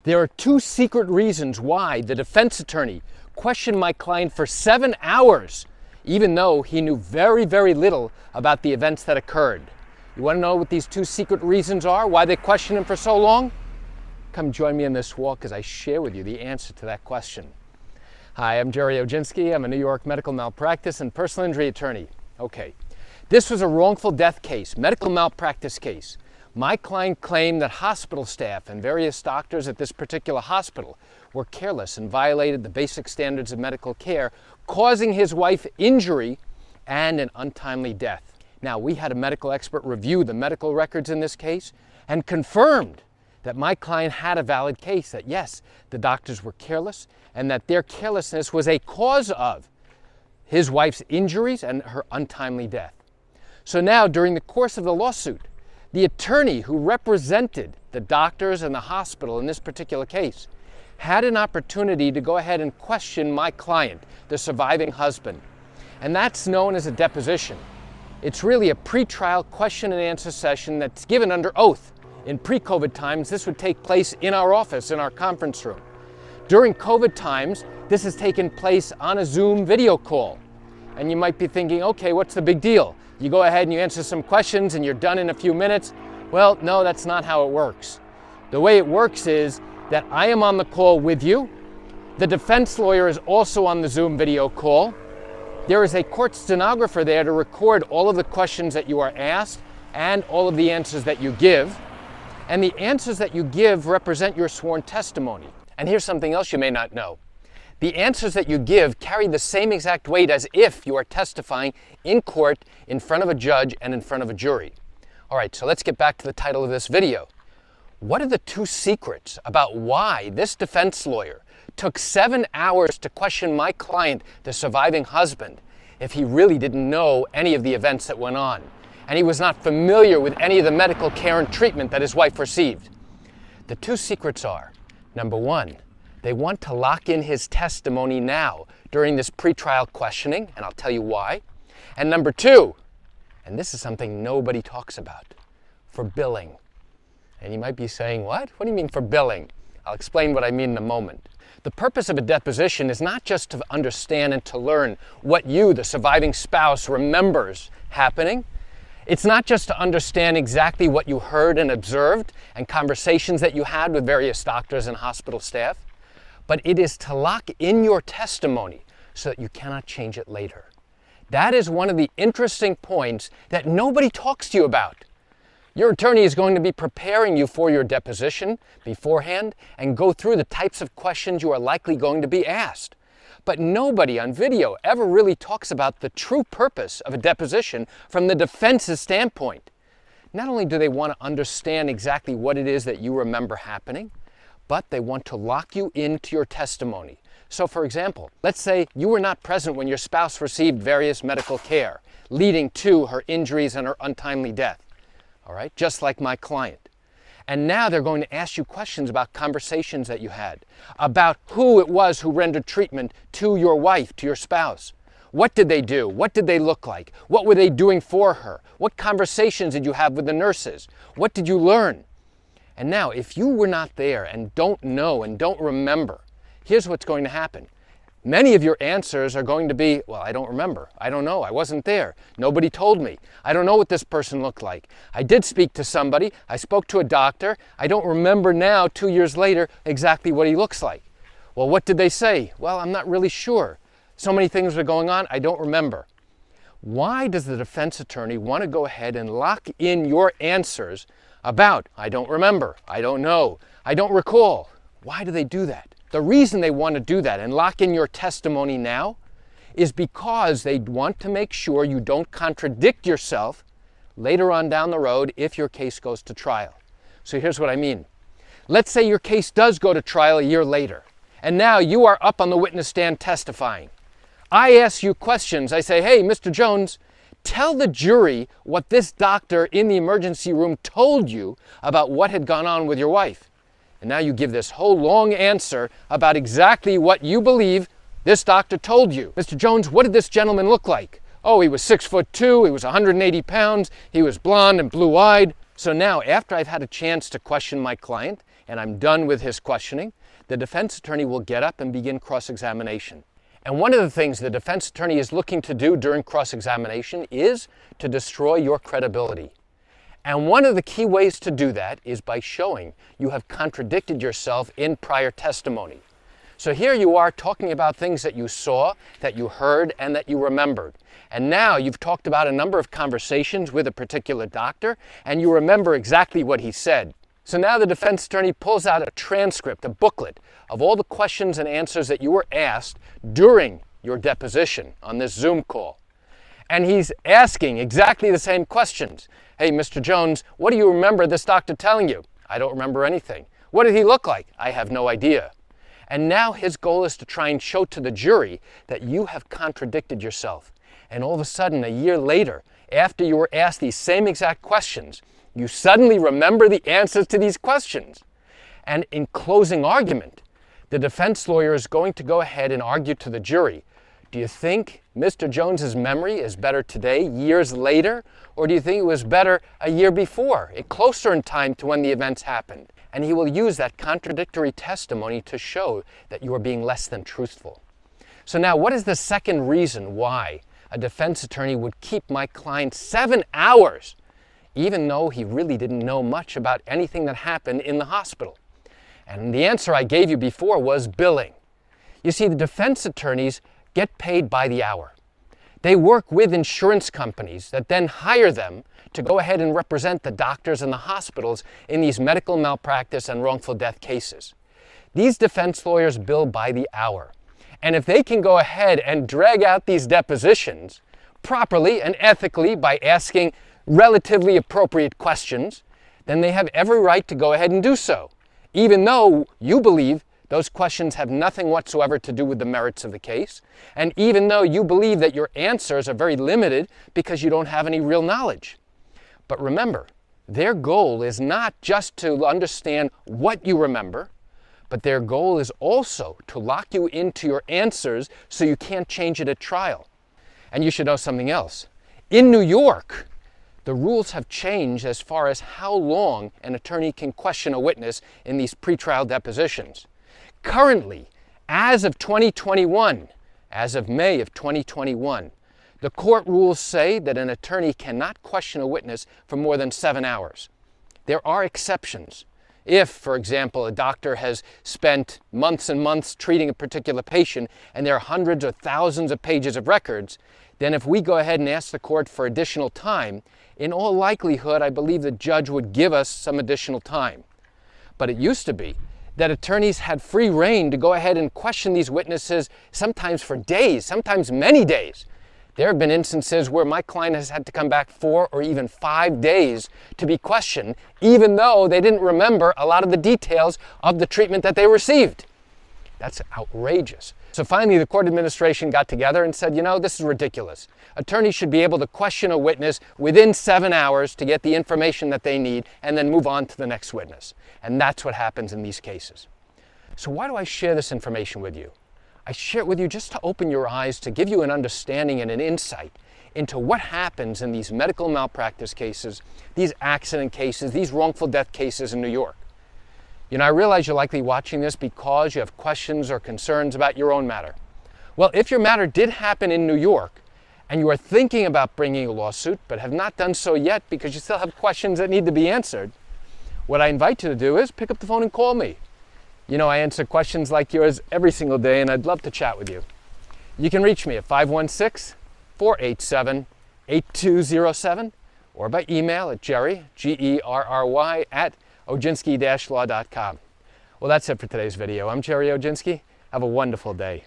There are two secret reasons why the defense attorney questioned my client for 7 hours, even though he knew very, very little about the events that occurred. You want to know what these two secret reasons are, why they questioned him for so long? Come join me in this walk as I share with you the answer to that question. Hi, I'm Gerry Oginski. I'm a New York medical malpractice and personal injury attorney. Okay, this was a wrongful death case, medical malpractice case. My client claimed that hospital staff and various doctors at this particular hospital were careless and violated the basic standards of medical care, causing his wife injury and an untimely death. Now, we had a medical expert review the medical records in this case and confirmed that my client had a valid case, that yes, the doctors were careless and that their carelessness was a cause of his wife's injuries and her untimely death. So now, during the course of the lawsuit, the attorney who represented the doctors and the hospital in this particular case had an opportunity to go ahead and question my client, the surviving husband. And that's known as a deposition. It's really a pre-trial question and answer session that's given under oath. In pre-COVID times, this would take place in our office, in our conference room. During COVID times, this has taken place on a Zoom video call. And you might be thinking, okay, what's the big deal? You go ahead and you answer some questions and you're done in a few minutes. Well, no, that's not how it works. The way it works is that I am on the call with you. The defense lawyer is also on the Zoom video call. There is a court stenographer there to record all of the questions that you are asked and all of the answers that you give. And the answers that you give represent your sworn testimony. And here's something else you may not know. The answers that you give carry the same exact weight as if you are testifying in court in front of a judge and in front of a jury. All right, so let's get back to the title of this video. What are the two secrets about why this defense lawyer took 7 hours to question my client, the surviving husband, if he really didn't know any of the events that went on, and he was not familiar with any of the medical care and treatment that his wife received? The two secrets are, number one, they want to lock in his testimony now during this pretrial questioning, and I'll tell you why. And number two, and this is something nobody talks about, for billing. And you might be saying, what? What do you mean for billing? I'll explain what I mean in a moment. The purpose of a deposition is not just to understand and to learn what you, the surviving spouse, remembers happening. It's not just to understand exactly what you heard and observed and conversations that you had with various doctors and hospital staff, but it is to lock in your testimony so that you cannot change it later. That is one of the interesting points that nobody talks to you about. Your attorney is going to be preparing you for your deposition beforehand and go through the types of questions you are likely going to be asked. But nobody on video ever really talks about the true purpose of a deposition from the defense's standpoint. Not only do they want to understand exactly what it is that you remember happening, but they want to lock you into your testimony. So for example, let's say you were not present when your spouse received various medical care, leading to her injuries and her untimely death. All right, just like my client. And now they're going to ask you questions about conversations that you had, about who it was who rendered treatment to your wife, to your spouse. What did they do? What did they look like? What were they doing for her? What conversations did you have with the nurses? What did you learn? And now, if you were not there and don't know and don't remember, here's what's going to happen. Many of your answers are going to be, well, I don't remember. I don't know. I wasn't there. Nobody told me. I don't know what this person looked like. I did speak to somebody. I spoke to a doctor. I don't remember now, 2 years later, exactly what he looks like. Well, what did they say? Well, I'm not really sure. So many things were going on, I don't remember. Why does the defense attorney want to go ahead and lock in your answers about, I don't remember, I don't know, I don't recall? Why do they do that? The reason they want to do that and lock in your testimony now is because they want to make sure you don't contradict yourself later on down the road if your case goes to trial. So here's what I mean. Let's say your case does go to trial a year later, and now you are up on the witness stand testifying. I ask you questions. I say, hey, Mr. Jones, tell the jury what this doctor in the emergency room told you about what had gone on with your wife. And now you give this whole long answer about exactly what you believe this doctor told you. Mr. Jones, what did this gentleman look like? Oh, he was 6'2", he was 180 pounds, he was blonde and blue-eyed. So now, after I've had a chance to question my client and I'm done with his questioning, the defense attorney will get up and begin cross-examination. And one of the things the defense attorney is looking to do during cross-examination is to destroy your credibility. And one of the key ways to do that is by showing you have contradicted yourself in prior testimony. So here you are talking about things that you saw, that you heard, and that you remembered. And now you've talked about a number of conversations with a particular doctor, and you remember exactly what he said. So now the defense attorney pulls out a transcript, a booklet, of all the questions and answers that you were asked during your deposition on this Zoom call. And he's asking exactly the same questions. Hey, Mr. Jones, what do you remember this doctor telling you? I don't remember anything. What did he look like? I have no idea. And now his goal is to try and show to the jury that you have contradicted yourself. And all of a sudden, a year later, after you were asked these same exact questions, you suddenly remember the answers to these questions. And in closing argument, the defense lawyer is going to go ahead and argue to the jury, do you think Mr. Jones's memory is better today, years later, or do you think it was better a year before, closer in time to when the events happened? And he will use that contradictory testimony to show that you are being less than truthful. So now, what is the second reason why a defense attorney would keep my client 7 hours, even though he really didn't know much about anything that happened in the hospital? And the answer I gave you before was billing. You see, the defense attorneys get paid by the hour. They work with insurance companies that then hire them to go ahead and represent the doctors and the hospitals in these medical malpractice and wrongful death cases. These defense lawyers bill by the hour. And if they can go ahead and drag out these depositions properly and ethically by asking relatively appropriate questions, then they have every right to go ahead and do so, even though you believe those questions have nothing whatsoever to do with the merits of the case, and even though you believe that your answers are very limited because you don't have any real knowledge. But remember, their goal is not just to understand what you remember, but their goal is also to lock you into your answers so you can't change it at trial. And you should know something else. In New York, the rules have changed as far as how long an attorney can question a witness in these pretrial depositions. Currently, as of 2021, as of May of 2021, the court rules say that an attorney cannot question a witness for more than 7 hours. There are exceptions. If, for example, a doctor has spent months and months treating a particular patient and there are hundreds or thousands of pages of records, then if we go ahead and ask the court for additional time, in all likelihood, I believe the judge would give us some additional time. But it used to be that attorneys had free rein to go ahead and question these witnesses sometimes for days, sometimes many days. There have been instances where my client has had to come back 4 or even 5 days to be questioned, even though they didn't remember a lot of the details of the treatment that they received. That's outrageous. So finally, the court administration got together and said, you know, this is ridiculous. Attorneys should be able to question a witness within 7 hours to get the information that they need and then move on to the next witness. And that's what happens in these cases. So why do I share this information with you? I share it with you just to open your eyes, to give you an understanding and an insight into what happens in these medical malpractice cases, these accident cases, these wrongful death cases in New York. You know, I realize you're likely watching this because you have questions or concerns about your own matter. Well, if your matter did happen in New York and you are thinking about bringing a lawsuit but have not done so yet because you still have questions that need to be answered, what I invite you to do is pick up the phone and call me. You know, I answer questions like yours every single day, and I'd love to chat with you. You can reach me at 516-487-8207 or by email at Gerry, Gerry, at Oginski-law.com. Well, that's it for today's video. I'm Gerry Oginski. Have a wonderful day.